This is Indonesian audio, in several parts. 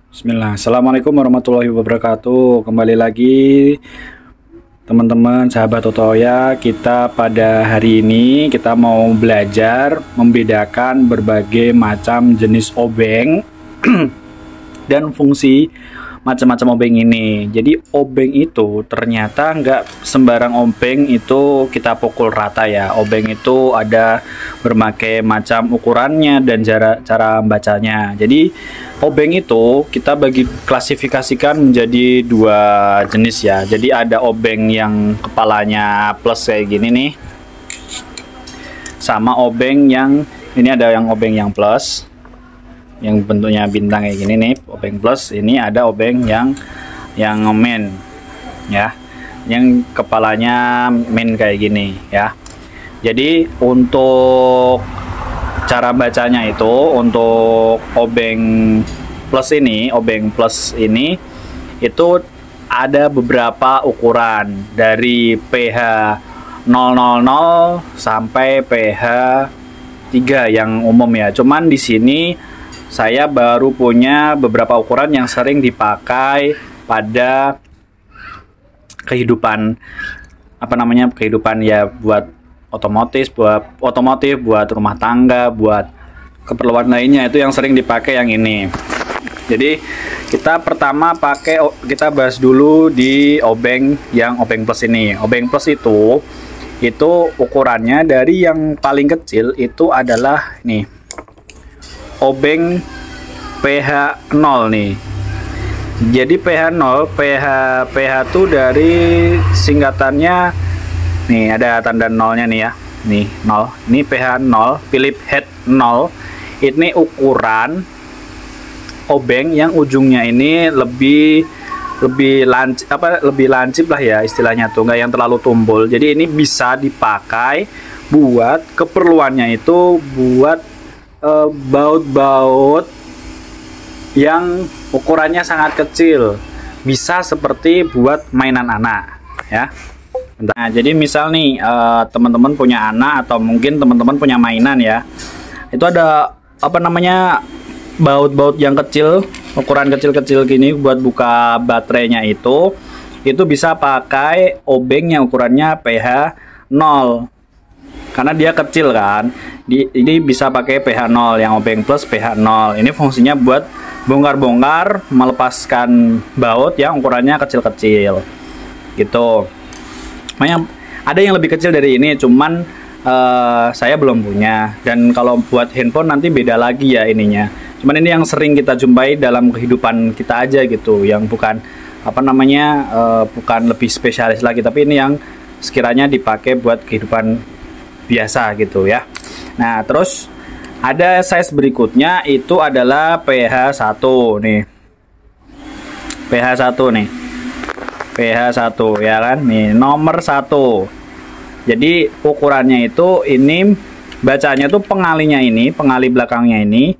Bismillah. Assalamualaikum warahmatullahi wabarakatuh. Kembali lagi teman-teman sahabat Otoya. Kita pada hari ini kita mau belajar membedakan berbagai macam jenis obeng dan fungsi macam-macam obeng ini. Jadi obeng itu ternyata nggak sembarang obeng itu kita pukul rata ya. Obeng itu ada berbagai macam ukurannya dan cara membacanya. Jadi obeng itu kita klasifikasikan menjadi dua jenis ya. Jadi ada obeng yang kepalanya plus kayak gini nih, sama obeng yang ini ada yang obeng yang plus, yang bentuknya bintang kayak gini nih, obeng plus. Ini ada obeng yang main ya, yang kepalanya main kayak gini ya. Jadi untuk cara bacanya itu, untuk obeng plus ini itu ada beberapa ukuran dari pH 000 sampai pH 3 yang umum ya. Cuman di sini saya baru punya beberapa ukuran yang sering dipakai pada kehidupan kehidupan ya, buat otomotif, buat rumah tangga, buat keperluan lainnya, itu yang sering dipakai yang ini. Jadi kita pertama kita bahas dulu di obeng plus ini. Obeng plus itu ukurannya dari yang paling kecil itu adalah nih, obeng pH 0 nih. Jadi pH 0, pH itu dari singkatannya nih, ada tanda nolnya nih ya. Nih 0. Ini pH 0, Philip Head 0. Ini ukuran obeng yang ujungnya ini lebih lancip lah ya istilahnya tuh, nggak yang terlalu tumpul. Jadi ini bisa dipakai buat keperluannya itu buat baut-baut yang ukurannya sangat kecil, bisa seperti buat mainan anak ya. Nah, jadi misal nih teman-teman punya anak atau mungkin teman-teman punya mainan ya, itu ada baut-baut yang kecil, ukuran kecil-kecil gini buat buka baterainya itu bisa pakai obeng yang ukurannya pH 0 karena dia kecil kan. Ini bisa pakai pH 0 yang obeng plus pH 0. Ini fungsinya buat bongkar-bongkar, melepaskan baut yang ukurannya kecil-kecil gitu. Ada yang lebih kecil dari ini, cuman saya belum punya. Dan kalau buat handphone nanti beda lagi ya ininya. Cuman ini yang sering kita jumpai dalam kehidupan kita aja gitu, yang bukan bukan lebih spesialis lagi, tapi ini yang sekiranya dipakai buat kehidupan biasa gitu ya. Nah, terus ada size berikutnya itu adalah pH 1 nih. pH 1 nih. pH 1 ya kan, nih nomor 1. Jadi ukurannya itu, ini bacanya tuh pengali belakangnya ini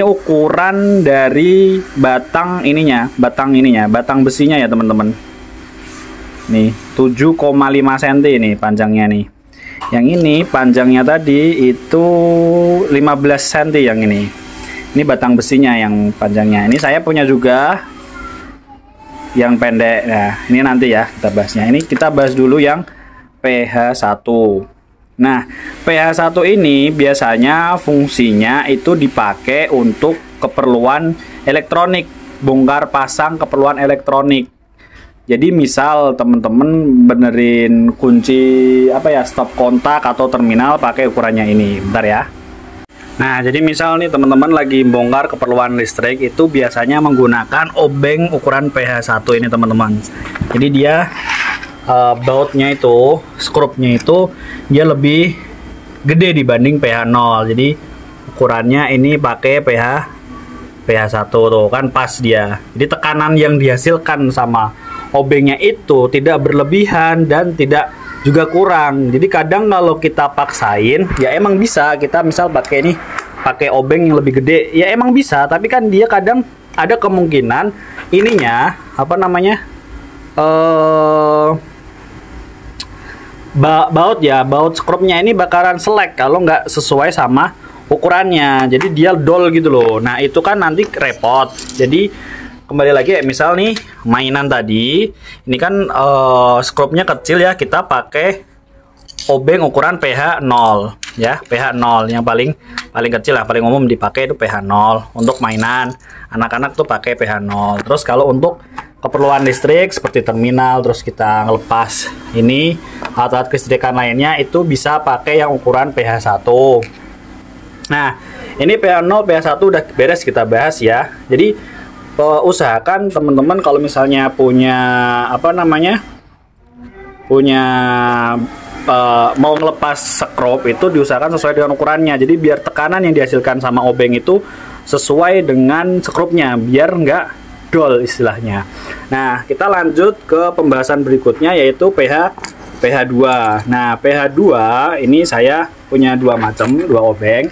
ukuran dari batang besinya ya teman-teman. Nih 7,5 cm nih panjangnya nih. Yang ini panjangnya tadi itu 15 cm yang ini. Ini batang besinya yang panjangnya. Ini saya punya juga yang pendek. Nah, ini nanti ya kita bahasnya. Ini kita bahas dulu yang pH 1. Nah, pH 1 ini biasanya fungsinya itu dipakai untuk keperluan elektronik, bongkar pasang keperluan elektronik. Jadi misal teman-teman benerin kunci stop kontak atau terminal pakai ukurannya ini. Bentar ya. Nah, jadi misal nih teman-teman lagi bongkar keperluan listrik, itu biasanya menggunakan obeng ukuran pH 1 ini teman-teman. Jadi dia bautnya itu, skrupnya itu dia lebih gede dibanding pH 0. Jadi ukurannya ini pakai pH 1 tuh kan, pas dia. Jadi tekanan yang dihasilkan sama obengnya itu tidak berlebihan dan tidak juga kurang. Jadi kadang kalau kita paksain ya emang bisa kita misal pakai obeng yang lebih gede ya emang bisa, tapi kan dia kadang ada kemungkinan ininya baut skrupnya ini bakaran selek kalau nggak sesuai sama ukurannya, jadi dia dol gitu loh. Nah itu kan nanti repot. Jadi kembali lagi misal nih mainan tadi ini kan skrupnya kecil ya, kita pakai obeng ukuran pH 0 ya, pH 0 yang paling kecil lah, paling umum dipakai itu pH 0 untuk mainan anak-anak tuh pakai pH 0. Terus kalau untuk keperluan listrik seperti terminal, terus kita ngelepas ini alat-alat kelistrikan lainnya itu bisa pakai yang ukuran pH 1. Nah ini pH 0 pH 1 udah beres kita bahas ya. Jadi usahakan teman-teman kalau misalnya punya mau ngelepas skrup itu diusahakan sesuai dengan ukurannya. Jadi biar tekanan yang dihasilkan sama obeng itu sesuai dengan skrupnya, biar nggak dol istilahnya. Nah kita lanjut ke pembahasan berikutnya yaitu pH 2. Nah pH 2 ini saya punya dua obeng.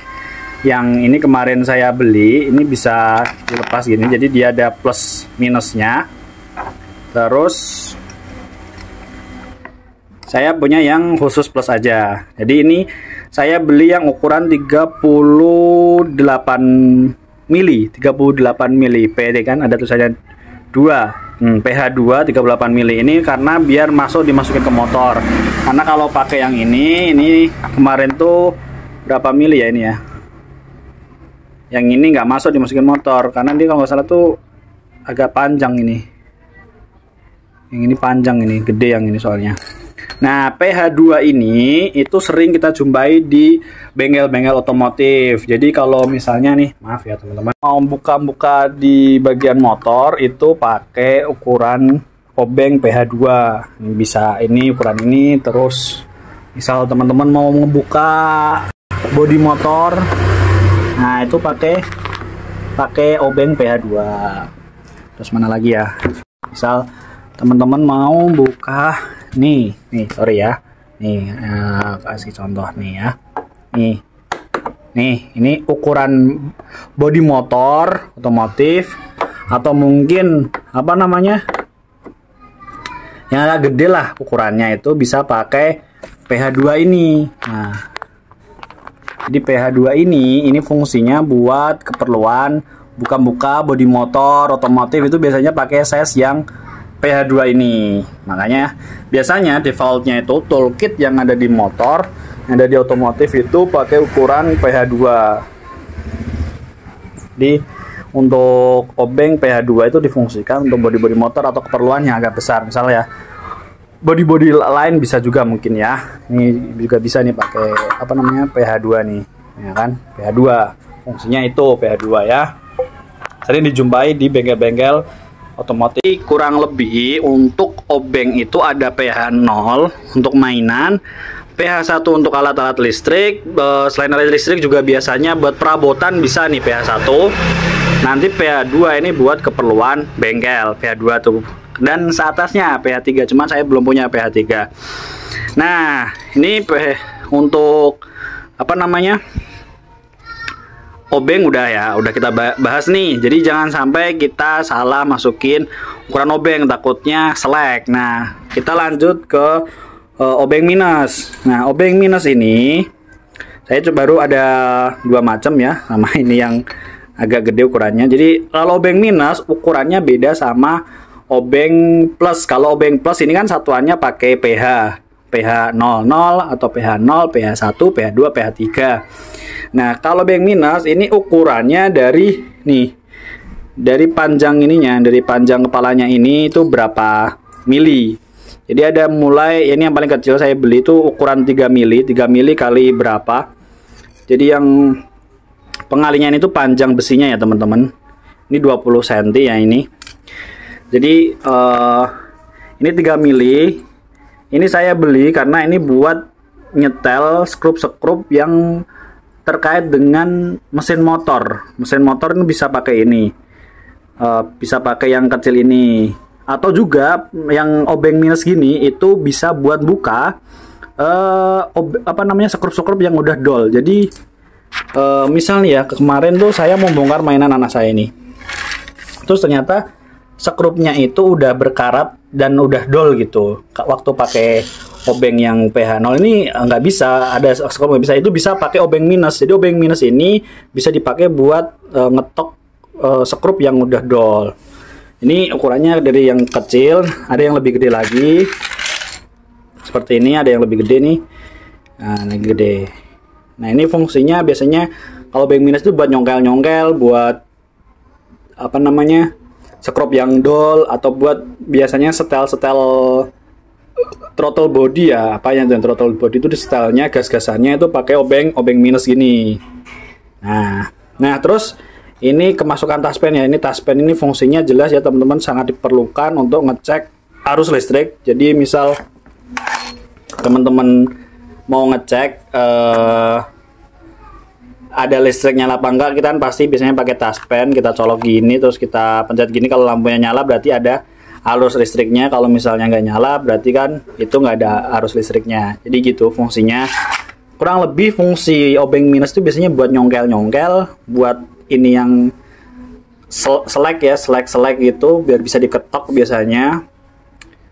Yang ini kemarin saya beli, ini bisa dilepas gini, jadi dia ada plus minusnya. Terus saya punya yang khusus plus aja. Jadi ini saya beli yang ukuran 38 mili, PD kan ada tulisannya 2. pH 2 38 mili ini karena biar dimasukin ke motor. Karena kalau pakai yang ini kemarin tuh berapa mili ya ini ya? Yang ini nggak masuk dimasukin motor karena dia kalau nggak salah tuh agak panjang ini. Yang ini panjang, ini gede yang ini soalnya. Nah pH 2 ini itu sering kita jumpai di bengkel-bengkel otomotif. Jadi kalau misalnya nih, maaf ya teman-teman, mau buka-buka di bagian motor itu pakai ukuran obeng pH 2. Ini bisa ini ukuran ini. Terus misal teman-teman mau ngebuka bodi motor, nah itu pakai obeng pH 2. Terus mana lagi ya? Misal teman-teman mau buka nih sorry ya, kasih contoh nih ya, nih ini ukuran bodi motor otomotif atau mungkin yang agak gede lah ukurannya, itu bisa pakai pH 2 ini. Nah jadi pH 2 ini fungsinya buat keperluan buka-buka bodi motor otomotif, itu biasanya pakai size yang pH 2 ini. Makanya biasanya defaultnya itu toolkit yang ada di motor, yang ada di otomotif itu pakai ukuran pH 2. Jadi untuk obeng pH 2 itu difungsikan untuk bodi-bodi motor atau keperluan yang agak besar. Misalnya ya bodi-bodi lain bisa juga mungkin ya. Ini juga bisa nih pakai pH 2 nih, ya kan? pH 2 fungsinya itu pH 2 ya. Sering dijumpai di bengkel-bengkel otomotif. Kurang lebih untuk obeng itu ada pH 0 untuk mainan, pH 1 untuk alat-alat listrik. Selain alat listrik juga biasanya buat perabotan bisa nih pH 1. Nanti pH 2 ini buat keperluan bengkel, pH 2 tuh. Dan seatasnya pH 3, cuman saya belum punya pH 3. Nah ini untuk obeng udah kita bahas nih. Jadi jangan sampai kita salah masukin ukuran obeng, takutnya selek. Nah kita lanjut ke obeng minus. Nah obeng minus ini saya baru ada dua macam ya, sama ini yang agak gede ukurannya. Jadi kalau obeng minus ukurannya beda sama obeng plus. Kalau obeng plus ini kan satuannya pakai pH 00 atau pH 0, pH 1, pH 2, pH 3. Nah, kalau obeng minus ini ukurannya dari panjang ininya, dari panjang kepalanya ini itu berapa mili. Jadi ada mulai, ini yang paling kecil saya beli itu ukuran 3 mili kali berapa. Jadi yang pengalinya ini tuh panjang besinya ya teman-teman. Ini 20 cm ya ini. Jadi ini 3 mili. Ini saya beli karena ini buat nyetel skrup yang terkait dengan mesin motor. Mesin motor ini bisa pakai ini, bisa pakai yang kecil ini, atau juga yang obeng minus gini itu bisa buat buka skrup yang udah dol. Jadi misalnya ya kemarin tuh saya mau bongkar mainan anak saya ini, terus ternyata skrupnya itu udah berkarat dan udah dol gitu waktu pakai obeng yang pH 0 ini nggak bisa, ada skrup nggak bisa, itu bisa pakai obeng minus. Jadi obeng minus ini bisa dipakai buat ngetok skrup yang udah dol. Ini ukurannya dari yang kecil, ada yang lebih gede lagi. Seperti ini, ada yang lebih gede nih. Nah, ini gede. Nah, ini fungsinya biasanya kalau obeng minus itu buat nyongkel-nyongkel, buat apa namanya, skrup yang dol, atau buat biasanya setel-setel throttle body ya. Apa yang throttle body itu di setelnya, gas-gasannya itu pakai obeng minus gini. Nah terus ini kemasukan taspen ya. Ini taspen ini fungsinya jelas ya teman-teman, sangat diperlukan untuk ngecek arus listrik. Jadi misal teman-teman mau ngecek ada listriknya nyala apa enggak, kita kan pasti biasanya pakai taspen, kita colok gini terus kita pencet gini. Kalau lampunya nyala berarti ada arus listriknya, kalau misalnya nggak nyala berarti kan itu nggak ada arus listriknya. Jadi gitu fungsinya. Kurang lebih fungsi obeng minus itu biasanya buat nyongkel-nyongkel, buat ini yang selek ya, selek gitu biar bisa diketok biasanya.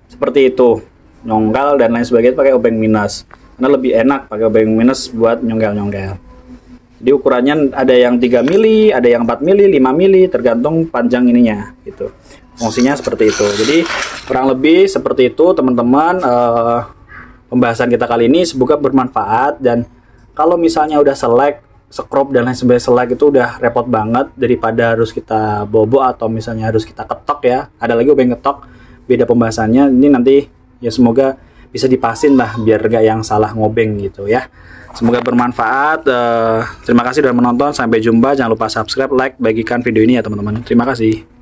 Seperti itu, nyongkel dan lain sebagainya pakai obeng minus, karena lebih enak pakai obeng minus buat nyongkel-nyongkel. Jadi ukurannya ada yang 3 mili, ada yang 4 mili, 5 mili, tergantung panjang ininya gitu. Fungsinya seperti itu. Jadi kurang lebih seperti itu teman-teman, pembahasan kita kali ini. Semoga bermanfaat. Dan kalau misalnya udah selek, skrup dan lain sebagainya, selek itu udah repot banget, daripada harus kita bobo atau misalnya harus kita ketok ya. Ada lagi obeng ketok, beda pembahasannya. Ini nanti ya semoga bisa dipasin lah biar gak yang salah ngobeng gitu ya. Semoga bermanfaat. Terima kasih sudah menonton. Sampai jumpa. Jangan lupa subscribe, like, bagikan video ini ya teman-teman. Terima kasih.